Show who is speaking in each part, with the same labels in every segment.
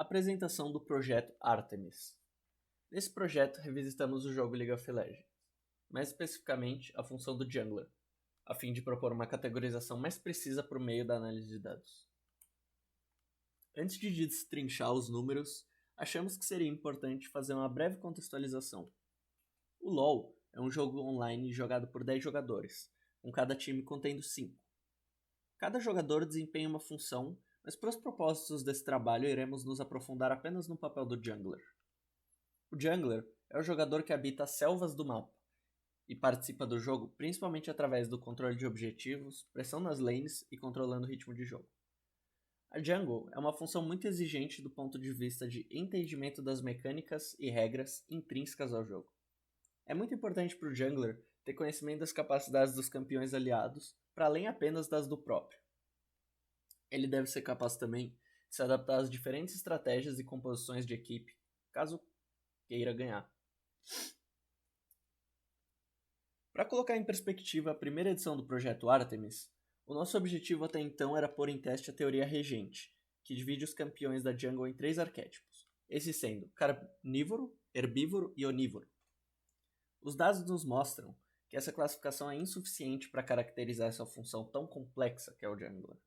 Speaker 1: Apresentação do projeto Artemis. Nesse projeto, revisitamos o jogo League of Legends, mais especificamente a função do Jungler, a fim de propor uma categorização mais precisa por meio da análise de dados. Antes de destrinchar os números, achamos que seria importante fazer uma breve contextualização. O LoL é um jogo online jogado por 10 jogadores, com cada time contendo 5. Cada jogador desempenha uma função, mas para os propósitos desse trabalho iremos nos aprofundar apenas no papel do Jungler. O Jungler é o jogador que habita as selvas do mapa e participa do jogo principalmente através do controle de objetivos, pressão nas lanes e controlando o ritmo de jogo. A Jungle é uma função muito exigente do ponto de vista de entendimento das mecânicas e regras intrínsecas ao jogo. É muito importante para o Jungler ter conhecimento das capacidades dos campeões aliados, para além apenas das do próprio. Ele deve ser capaz também de se adaptar às diferentes estratégias e composições de equipe, caso queira ganhar. Para colocar em perspectiva a primeira edição do projeto Artemis, o nosso objetivo até então era pôr em teste a teoria regente, que divide os campeões da jungle em 3 arquétipos, esses sendo carnívoro, herbívoro e onívoro. Os dados nos mostram que essa classificação é insuficiente para caracterizar essa função tão complexa que é o jungler.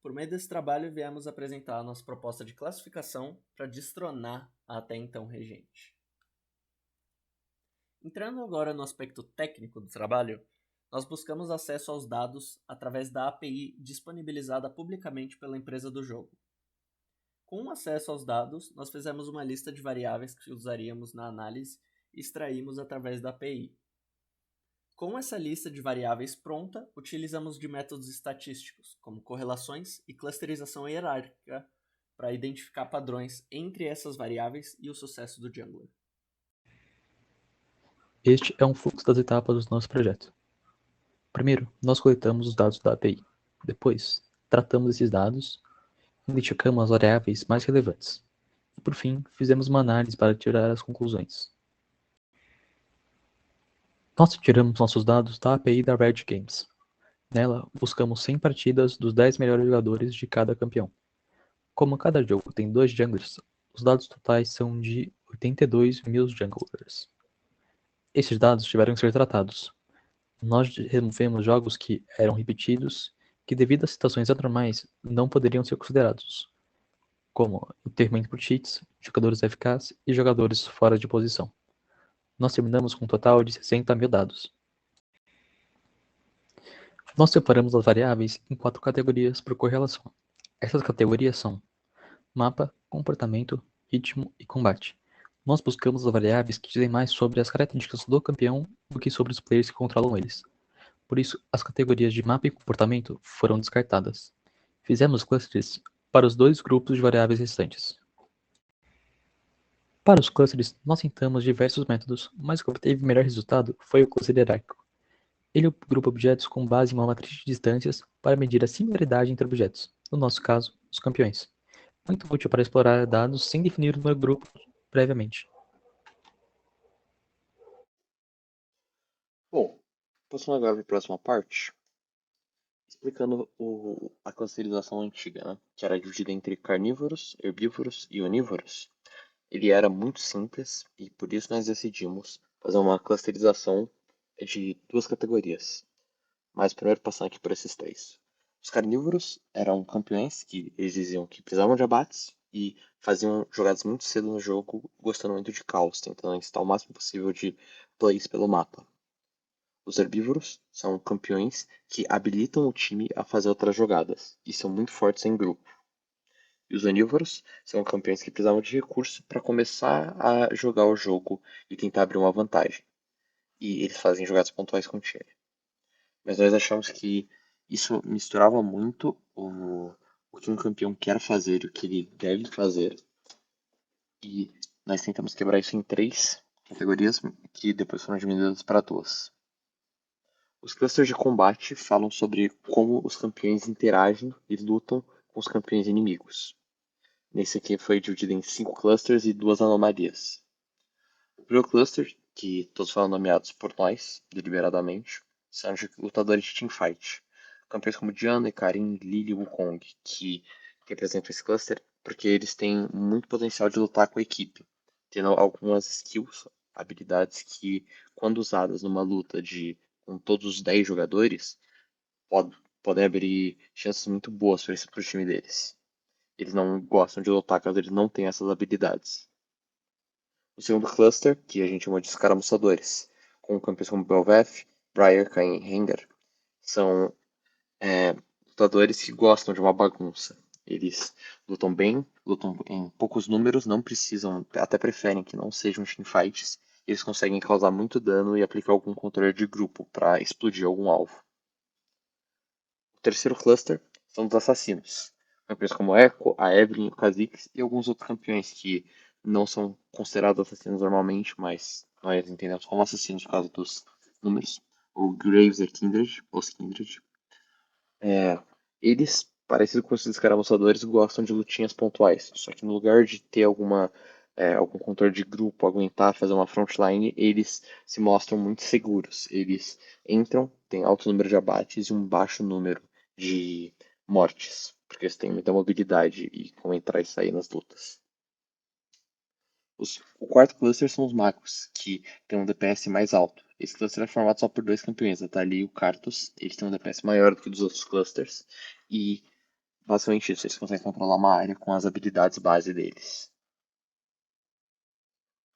Speaker 1: Por meio desse trabalho, viemos apresentar a nossa proposta de classificação para destronar a até então regente. Entrando agora no aspecto técnico do trabalho, nós buscamos acesso aos dados através da API disponibilizada publicamente pela empresa do jogo. Com o acesso aos dados, nós fizemos uma lista de variáveis que usaríamos na análise e extraímos através da API. Com essa lista de variáveis pronta, utilizamos de métodos estatísticos, como correlações e clusterização hierárquica, para identificar padrões entre essas variáveis e o sucesso do Jungler.
Speaker 2: Este é um fluxo das etapas do nosso projeto. Primeiro, nós coletamos os dados da API. Depois, tratamos esses dados, identificamos as variáveis mais relevantes. E, por fim, fizemos uma análise para tirar as conclusões. Nós tiramos nossos dados da API da Riot Games. Nela, buscamos 100 partidas dos 10 melhores jogadores de cada campeão. Como cada jogo tem 2 junglers, os dados totais são de 82 mil junglers. Esses dados tiveram que ser tratados. Nós removemos jogos que eram repetidos, que devido a situações anormais não poderiam ser considerados, como enterramento por cheats, jogadores eficazes e jogadores fora de posição. Nós terminamos com um total de 60 mil dados. Nós separamos as variáveis em 4 categorias por correlação. Essas categorias são mapa, comportamento, ritmo e combate. Nós buscamos as variáveis que dizem mais sobre as características do campeão do que sobre os players que controlam eles. Por isso, as categorias de mapa e comportamento foram descartadas. Fizemos clusters para os 2 grupos de variáveis restantes. Para os clusters, nós tentamos diversos métodos, mas o que obteve o melhor resultado foi o cluster hierárquico. Ele agrupa objetos com base em uma matriz de distâncias para medir a similaridade entre objetos, no nosso caso, os campeões. Muito útil para explorar dados sem definir um grupo previamente.
Speaker 3: Bom, passando agora para a próxima parte, explicando a clusterização antiga, né? Que era dividida entre carnívoros, herbívoros e onívoros. Ele era muito simples e por isso nós decidimos fazer uma clusterização de 2 categorias. Mas primeiro passando aqui por esses 3. Os carnívoros eram campeões que eles diziam que precisavam de abates e faziam jogadas muito cedo no jogo, gostando muito de caos, tentando instar o máximo possível de plays pelo mapa. Os herbívoros são campeões que habilitam o time a fazer outras jogadas e são muito fortes em grupo. E os onívoros são campeões que precisavam de recurso para começar a jogar o jogo e tentar abrir uma vantagem. E eles fazem jogadas pontuais com o time. Mas nós achamos que isso misturava muito o que um campeão quer fazer e o que ele deve fazer. E nós tentamos quebrar isso em 3 categorias que depois foram diminuídas para 2. Os clusters de combate falam sobre como os campeões interagem e lutam com os campeões inimigos. Nesse aqui foi dividido em 5 clusters e 2 anomalias. O primeiro cluster, que todos foram nomeados por nós, deliberadamente, são de lutadores de teamfight. Campeões como Diana, Karin, Lily e Wukong, que representam esse cluster, porque eles têm muito potencial de lutar com a equipe, tendo algumas skills, habilidades que, quando usadas numa luta com todos os 10 jogadores, podem abrir chances muito boas para o time deles. Eles não gostam de lutar caso eles não tenham essas habilidades. O segundo cluster, que a gente chama de escaramuçadores, com campeões como Belveth, Briar, Cain e Rengar, são lutadores que gostam de uma bagunça. Eles lutam bem, lutam em poucos números, não precisam, até preferem que não sejam teamfights. Eles conseguem causar muito dano e aplicar algum controle de grupo para explodir algum alvo. O terceiro cluster são os assassinos. Campeões como Echo, a Evelynn, o Kha'Zix e alguns outros campeões que não são considerados assassinos normalmente, mas nós entendemos como assassinos por causa dos números. O Graves e Kindred, os Kindred. Eles, parecido com os escaramuçadores, gostam de lutinhas pontuais. Só que no lugar de ter algum controle de grupo, aguentar fazer uma frontline, eles se mostram muito seguros. Eles entram, têm alto número de abates e um baixo número de mortes, porque eles têm muita mobilidade e como entrar e sair nas lutas. O quarto cluster são os magos, que tem um DPS mais alto. Esse cluster é formado só por dois campeões, a Tali e o Karthus. Eles têm um DPS maior do que os outros clusters. E basicamente isso, eles conseguem controlar uma área com as habilidades base deles.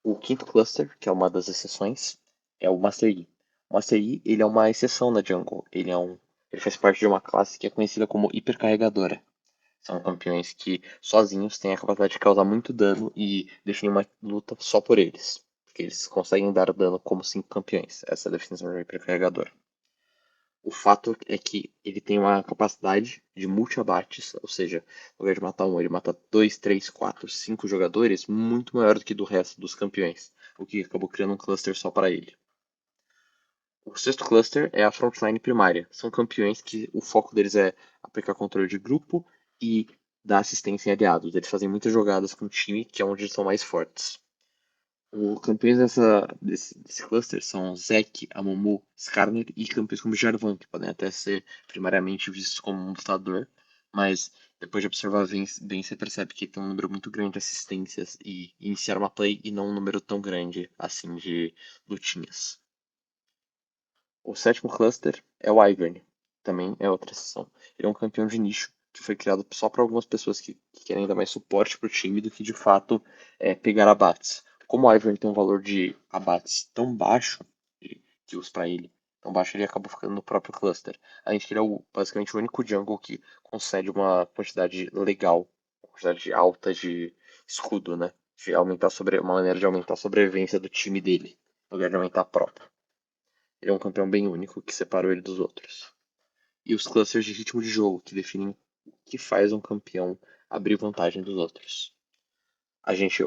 Speaker 3: O quinto cluster, que é uma das exceções, é o Master Yi. O Master Yi, ele é uma exceção na jungle. Ele faz parte de uma classe que é conhecida como hipercarregadora. São campeões que sozinhos têm a capacidade de causar muito dano e definir uma luta só por eles. Porque eles conseguem dar dano como 5 campeões. Essa é a definição de um hipercarregador. O fato é que ele tem uma capacidade de multi-abates, ou seja, ao invés de matar um, ele mata 2, 3, 4, 5 jogadores, muito maior do que do resto dos campeões, o que acabou criando um cluster só para ele. O sexto cluster é a frontline primária. São campeões que o foco deles é aplicar controle de grupo e dar assistência em aliados. Eles fazem muitas jogadas com o time, que é onde eles são mais fortes. Os campeões desse cluster são Zek, Amumu, Skarner e campeões como Jarvan, que podem até ser primariamente vistos como um lutador, mas depois de observar bem, você percebe que tem um número muito grande de assistências e iniciar uma play e não um número tão grande assim de lutinhas. O sétimo cluster é o Ivern, também é outra exceção. Ele é um campeão de nicho que foi criado só para algumas pessoas que querem dar mais suporte para o time do que de fato pegar abates. Como o Ivern tem um valor de abates tão baixo, de kills para ele, tão baixo, ele acabou ficando no próprio cluster. A gente é basicamente o único jungle que concede uma quantidade legal, uma quantidade alta de escudo, né? De aumentar uma maneira de aumentar a sobrevivência do time dele, no lugar de aumentar a própria. Ele é um campeão bem único que separou ele dos outros. E os clusters de ritmo de jogo, que definem o que faz um campeão abrir vantagem dos outros.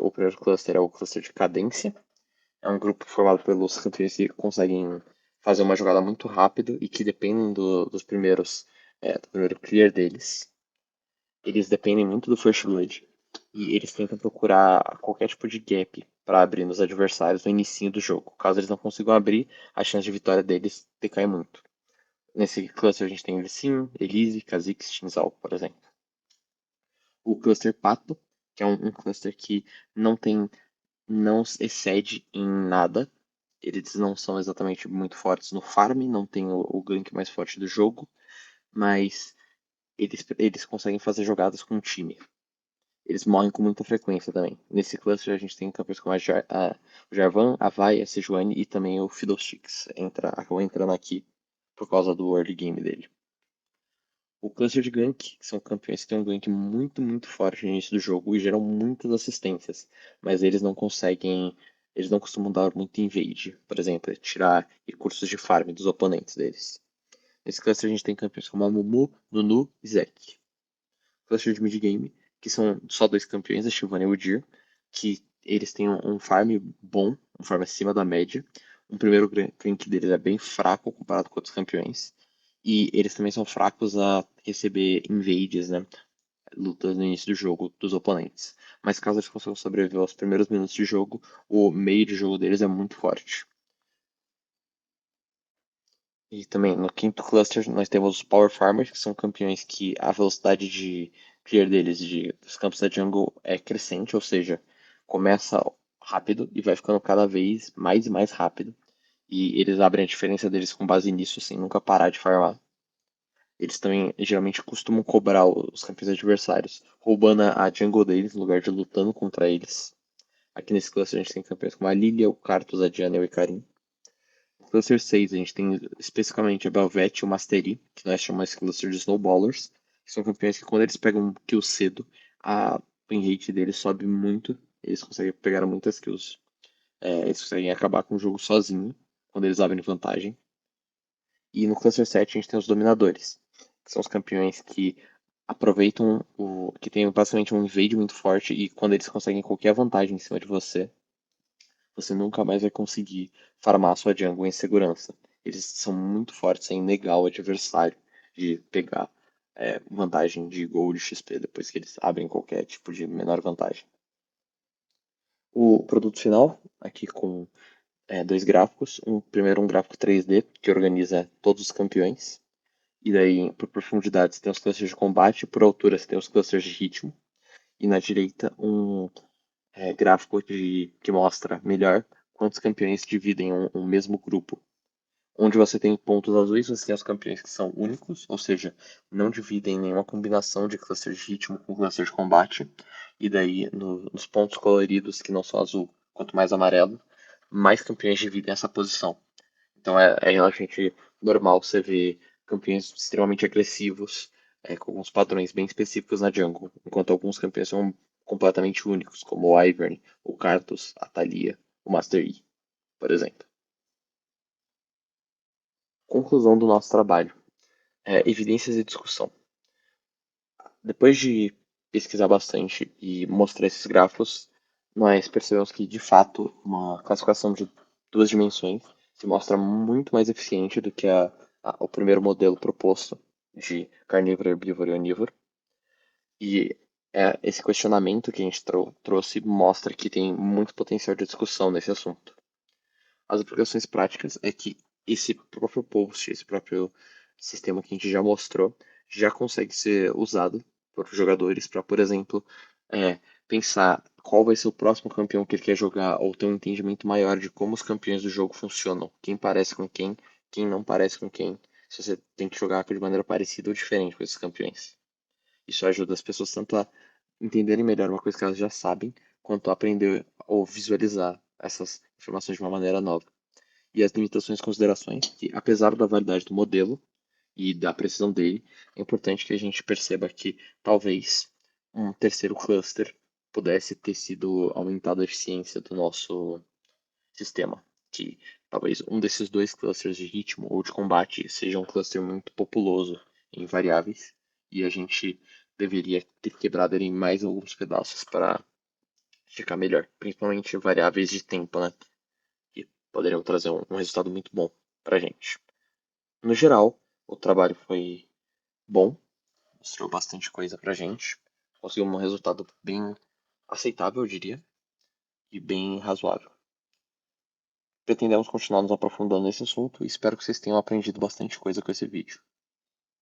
Speaker 3: O primeiro cluster é o cluster de cadência. É um grupo formado pelos campeões que conseguem fazer uma jogada muito rápido e que dependem do primeiro clear deles. Eles dependem muito do First Blood. E eles tentam procurar qualquer tipo de gap para abrir nos adversários no início do jogo. Caso eles não consigam abrir, a chance de vitória deles decai muito. Nesse cluster a gente tem Lee Elise, Kha'Zix, Shinzal, por exemplo. O cluster Pato, que é um cluster que não excede em nada. Eles não são exatamente muito fortes no farm, não tem o gank mais forte do jogo, mas eles conseguem fazer jogadas com o time. Eles morrem com muita frequência também. Nesse cluster a gente tem campeões como o Jarvan, a Vi, a Sejuani e também o Fiddlesticks. Acabou entrando aqui por causa do early game dele. O cluster de gank, que são campeões que têm um gank muito, muito forte no início do jogo e geram muitas assistências, mas eles não costumam dar muito invade, por exemplo, tirar recursos de farm dos oponentes deles. Nesse cluster a gente tem campeões como a Mumu, Nunu e Zek. Cluster de mid game, que são só dois campeões, a Shyvana e o Udyr, que eles têm um farm bom, um farm acima da média. O primeiro gank deles é bem fraco comparado com outros campeões. E eles também são fracos a receber invades, né? Lutas no início do jogo dos oponentes. Mas caso eles consigam sobreviver aos primeiros minutos de jogo, o meio de jogo deles é muito forte. E também no quinto cluster nós temos os Power Farmers, que são campeões que a velocidade de tier deles dos campos da jungle é crescente, ou seja, começa rápido e vai ficando cada vez mais e mais rápido. E eles abrem a diferença deles com base nisso, sem nunca parar de farmar. Eles também geralmente costumam cobrar os campeões adversários, roubando a jungle deles no lugar de lutando contra eles. Aqui nesse cluster a gente tem campeões como a Lilia, o Karthus, a Diana e o Ikarim. No cluster 6 a gente tem especificamente a Belvete e o Mastery, que nós chamamos esse cluster de Snowballers, que são campeões que quando eles pegam kill cedo, a win rate deles sobe muito, eles conseguem pegar muitas kills. Eles conseguem acabar com o jogo sozinho, quando eles abrem vantagem. E no cluster 7 a gente tem os Dominadores, que são os campeões que aproveitam que tem basicamente um invade muito forte e quando eles conseguem qualquer vantagem em cima de você, você nunca mais vai conseguir farmar sua jungle em segurança. Eles são muito fortes em negar o adversário de pegar vantagem de gold XP depois que eles abrem qualquer tipo de menor vantagem. O produto final, aqui com dois gráficos. Primeiro um gráfico 3D, que organiza todos os campeões. E daí, por profundidade, você tem os clusters de combate, por altura você tem os clusters de ritmo. E na direita, um gráfico que mostra melhor quantos campeões dividem um mesmo grupo. Onde você tem pontos azuis, você tem os campeões que são únicos, ou seja, não dividem nenhuma combinação de cluster de ritmo com cluster de combate. E daí, nos pontos coloridos, que não são azul, quanto mais amarelo, mais campeões dividem essa posição. Então é relativamente normal você ver campeões extremamente agressivos, com alguns padrões bem específicos na jungle, enquanto alguns campeões são completamente únicos, como o Ivern, o Karthus, a Thalia, o Master Yi, por exemplo. Conclusão do nosso trabalho. Evidências e discussão. Depois de pesquisar bastante e mostrar esses gráficos, nós percebemos que, de fato, uma classificação de duas dimensões se mostra muito mais eficiente do que o primeiro modelo proposto de carnívoro, herbívoro e onívoro. E esse questionamento que a gente trouxe mostra que tem muito potencial de discussão nesse assunto. As aplicações práticas é que esse próprio post, esse próprio sistema que a gente já mostrou, já consegue ser usado por jogadores para, por exemplo, pensar qual vai ser o próximo campeão que ele quer jogar, ou ter um entendimento maior de como os campeões do jogo funcionam, quem parece com quem não parece com quem, se você tem que jogar de maneira parecida ou diferente com esses campeões. Isso ajuda as pessoas tanto a entenderem melhor uma coisa que elas já sabem, quanto a aprender ou visualizar essas informações de uma maneira nova. E as limitações e considerações, que apesar da validade do modelo e da precisão dele, é importante que a gente perceba que talvez um terceiro cluster pudesse ter sido aumentado a eficiência do nosso sistema. Que talvez um desses dois clusters de ritmo ou de combate seja um cluster muito populoso em variáveis e a gente deveria ter quebrado ele em mais alguns pedaços para ficar melhor, principalmente variáveis de tempo, né? Que poderiam trazer um resultado muito bom para a gente. No geral, o trabalho foi bom, mostrou bastante coisa para a gente, conseguiu um resultado bem aceitável, eu diria, e bem razoável. Pretendemos continuar nos aprofundando nesse assunto e espero que vocês tenham aprendido bastante coisa com esse vídeo.